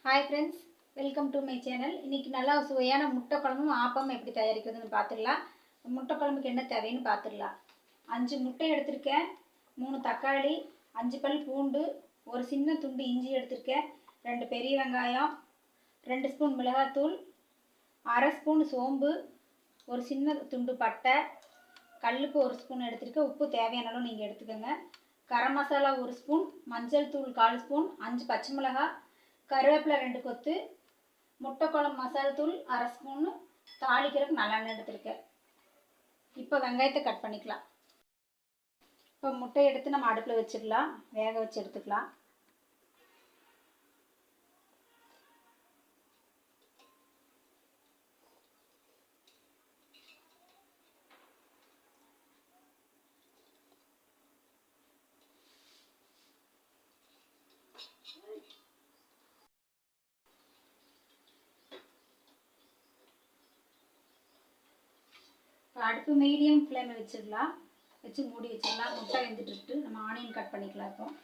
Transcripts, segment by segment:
Hi friends, welcome to my channel. இன்றைக்கி நல்லா சுவையான முட்டை குழம்பும் ஆப்பம் எப்படி தயாரிக்கிறதுன்னு பார்த்துடலாம். முட்டை குழம்புக்கு என்ன தேவைன்னு பார்த்துடலாம். 5 முட்டை எடுத்திருக்கேன், 3 தக்காளி, 5 பல் பூண்டு, ஒரு சின்ன துண்டு இஞ்சி எடுத்திருக்கேன், 2 பெரிய வெங்காயம், 2 ஸ்பூன் மிளகாத்தூள், அரை ஸ்பூன் சோம்பு, ஒரு சின்ன துண்டு பட்டை, கல்லுப்பு 1 ஸ்பூன் எடுத்திருக்கேன். உப்பு தேவையான அளவு நீங்கள் எடுத்துக்கோங்க. கரம் மசாலா 1 ஸ்பூன், மஞ்சள் தூள் 1/4 ஸ்பூன், 5 பச்சை மிளகாய், கருவேப்பிலை 2 கொத்து, முட்டை குழம்பு மசாலா தூள் அரை ஸ்பூன், தாளிக்கிறதுக்கு நல்லெண்ணெய் எடுத்துருக்கேன். இப்போ வெங்காயத்தை கட் பண்ணிக்கலாம். இப்போ முட்டையை எடுத்து நம்ம அடுப்பில் வச்சிடலாம், வேக வச்சு எடுத்துக்கலாம். அடுப்பு மீடியம் ஃப்ளேமில் வச்சிடலாம், வச்சு மூடி வச்சிடலாம். முட்டை வெந்துட்டு நம்ம ஆனியன் கட் பண்ணிக்கலாம்.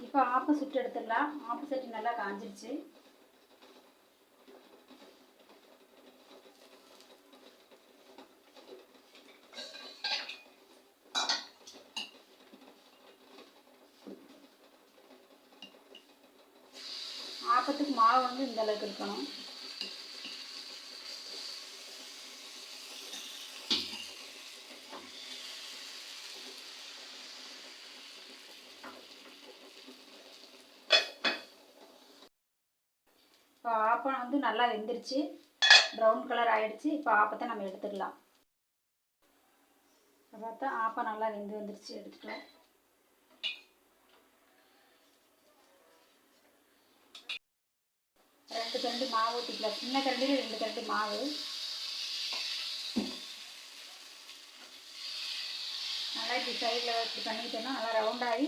இப்போ ஆப்பம் சுட்டு எடுத்துடலாம். ஆப்பம் சட்டி நல்லா காஞ்சிருச்சு. ஆப்பத்துக்கு மாவு வந்து இந்த அளவுக்கு இருக்கணும். இப்போ ஆப்பம் வந்து நல்லா வெந்துருச்சு, ப்ரௌன் கலர் ஆகிடுச்சு. இப்போ ஆப்பத்தை நம்ம எடுத்துடலாம். இப்போ பார்த்தா ஆப்பம் நல்லா வந்துருச்சு, எடுத்துட்டோம். ரெண்டு கரண்டி மாவு ஊற்றிக்கலாம். சின்ன கரண்டியில் 2 கரண்டி மாவு. நல்லா இப்படி சைடில் இப்படி பண்ணிட்டோன்னா நல்லா ரவுண்டாகி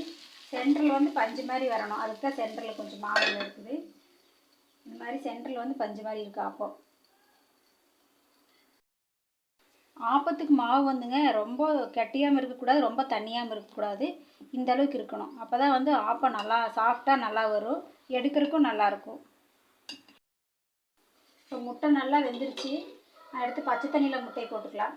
சென்டரில் வந்து பஞ்சு மாதிரி வரணும். அதுக்கு தான் சென்டரில் கொஞ்சம் மாவு இருக்குது. இந்த மாதிரி சென்டரில் வந்து பஞ்சு மாதிரி இருக்குது ஆப்பம். ஆப்பத்துக்கு மாவு வந்துங்க ரொம்ப கெட்டியாகவும் இருக்கக்கூடாது, ரொம்ப தண்ணியாகவும் இருக்கக்கூடாது. இந்த அளவுக்கு இருக்கணும். அப்போ தான் வந்து ஆப்பம் நல்லா சாஃப்டாக நல்லா வரும், எடுக்கிறதுக்கும் நல்லாயிருக்கும். இப்போ முட்டை நல்லா வெந்துருச்சு. நான் எடுத்து பச்சை தண்ணியில் முட்டையை போட்டுக்கலாம்.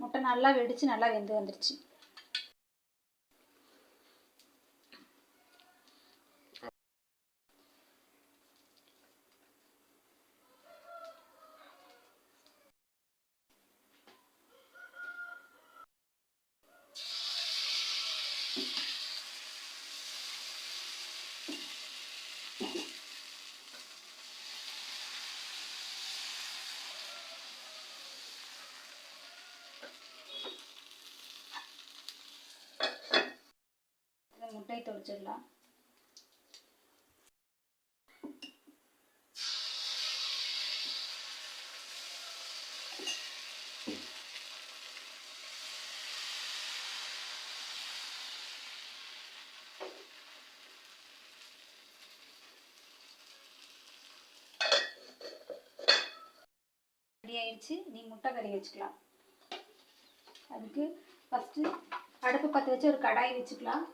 முட்டை நல்லா வெடித்து நல்லா வெந்து வந்துருச்சு. முட்டையை தொளிச்சிடலாம். ரெடி ஆயிடுச்சு. நீ முட்டை கறி வச்சுக்கலாம். அதுக்கு ஃபஸ்ட்டு அடுப்பு பற்ற வச்சு ஒரு கடாய் வச்சுக்கலாம்.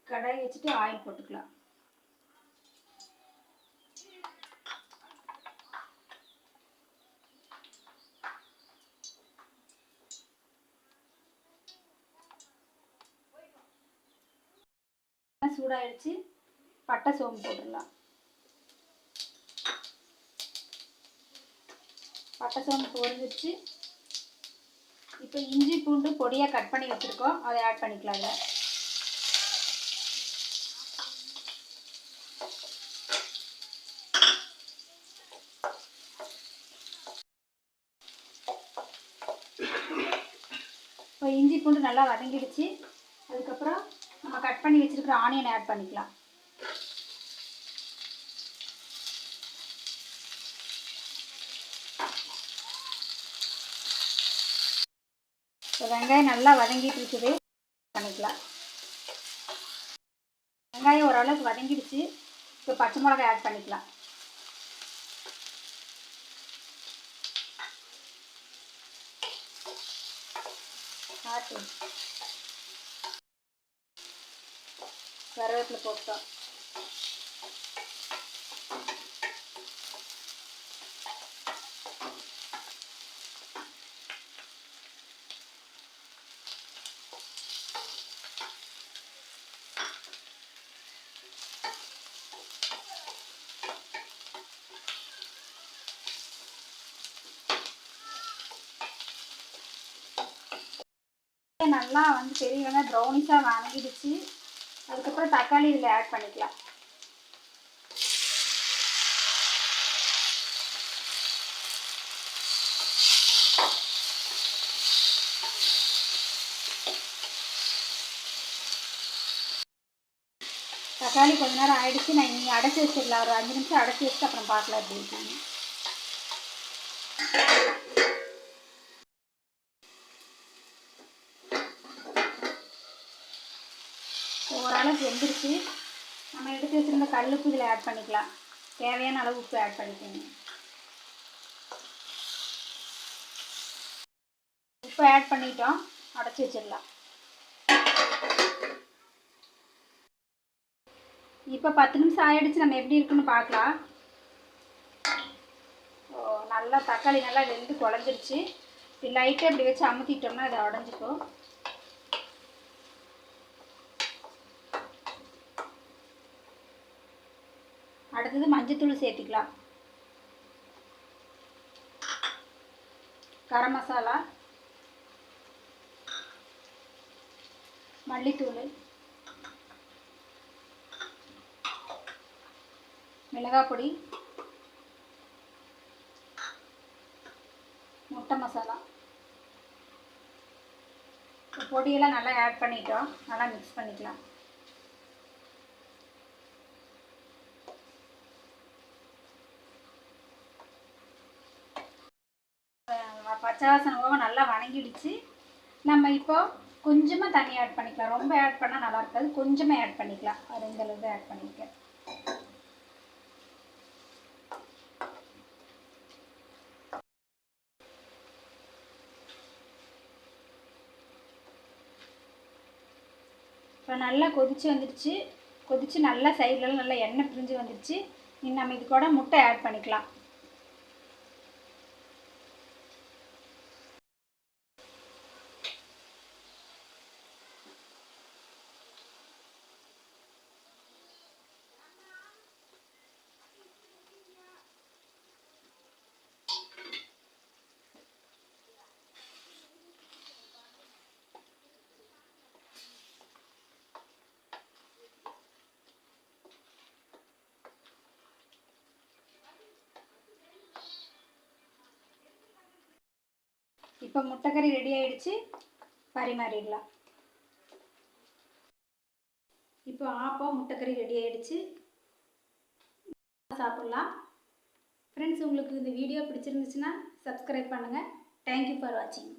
கடாய் வச்சுட்டு ஆயில் போட்டுக்கலாம். சூடாயிடுச்சு. பட்டை சோம்பு போட்டுடலாம். பட்டை சோம்பு பொரிஞ்சிடுச்சு. இப்போ இஞ்சி பூண்டு பொடியாக கட் பண்ணி வச்சுருக்கோம், அதை ஆட் பண்ணிக்கலாங்க. இப்போ இஞ்சி பூண்டு நல்லா வதங்கிடுச்சு. அதுக்கப்புறம் நம்ம கட் பண்ணி வச்சுருக்கிற ஆனியன் ஆட் பண்ணிக்கலாம். இப்போ வெங்காயம் நல்லா வதங்கிட்டு இருக்குது, பண்ணிக்கலாம். வெங்காயம் ஓரளவுக்கு வதங்கிடுச்சு. இப்போ பச்சை மிளகாய் ஆட் பண்ணிக்கலாம். கருவேப்பிலை போட்டோம். நல்லா வந்து பெரிய வெங்காயம் ப்ரௌனிஷாக வதங்கிடுச்சு. அதுக்கப்புறம் தக்காளி இதில் ஆட் பண்ணிக்கலாம். தக்காளி கொஞ்ச நேரம் ஆயிடுச்சு. நான் இனி அடைச்சி வச்சிடலாம். ஒரு 5 நிமிஷம் அடைச்சி வச்சுட்டு அப்புறம் பார்க்கலாம் எப்படி இருக்காங்க. ஓரளவுக்கு வெந்துருச்சு. நம்ம எடுத்து வச்சுருந்த கல்லுப்பு இதில் ஆட் பண்ணிக்கலாம். தேவையான அளவு உப்பு ஆட் பண்ணிக்கோங்க. உப்பு ஆட் பண்ணிட்டோம், அடைச்சி வச்சிடலாம். இப்போ 10 நிமிஷம் ஆயிடுச்சு. நம்ம எப்படி இருக்குன்னு பார்க்கலாம். நல்லா தக்காளி நல்லா வெந்து குழஞ்சிருச்சு. லைட்டாக இப்படி வச்சு அமுத்திட்டோம்னா அதை உடஞ்சிக்கும். அடுத்தது மஞ்சத்தூள் சேர்த்துக்கலாம். கரம் மசாலா, மல்லித்தூள், மிளகாய் பொடி, முட்டை மசாலா. பொடியெல்லாம் நல்லா ஆட் பண்ணிட்டோம். நல்லா மிக்ஸ் பண்ணிக்கலாம். பச்சை வாசனை போக நல்லா வணங்கிடுச்சு. நம்ம இப்போ கொஞ்சமாக தண்ணி ஆட் பண்ணிக்கலாம். ரொம்ப ஆட் பண்ணால் நல்லா இருக்காது. கொஞ்சமாக ஆட் பண்ணிக்கலாம். அது இந்த அளவுக்கு ஆட் பண்ணிக்க. இப்போ நல்லா கொதிச்சு வந்துடுச்சு. கொதிச்சு நல்லா சைட்லலாம் நல்லா எண்ணெய் பிரிஞ்சு வந்துடுச்சு. இனி நம்ம இது கூட முட்டை ஆட் பண்ணிக்கலாம். இப்போ முட்டைக்கறி ரெடி ஆயிடுச்சு. பரிமாறிடலாம். இப்போ ஆப்பம் முட்டைக்கறி ரெடி ஆயிடுச்சு. சாப்பிட்லாம். ஃப்ரெண்ட்ஸ், உங்களுக்கு இந்த வீடியோ பிடிச்சிருந்துச்சுன்னா சப்ஸ்கிரைப் பண்ணுங்கள். தேங்க்யூ ஃபார் வாட்சிங்.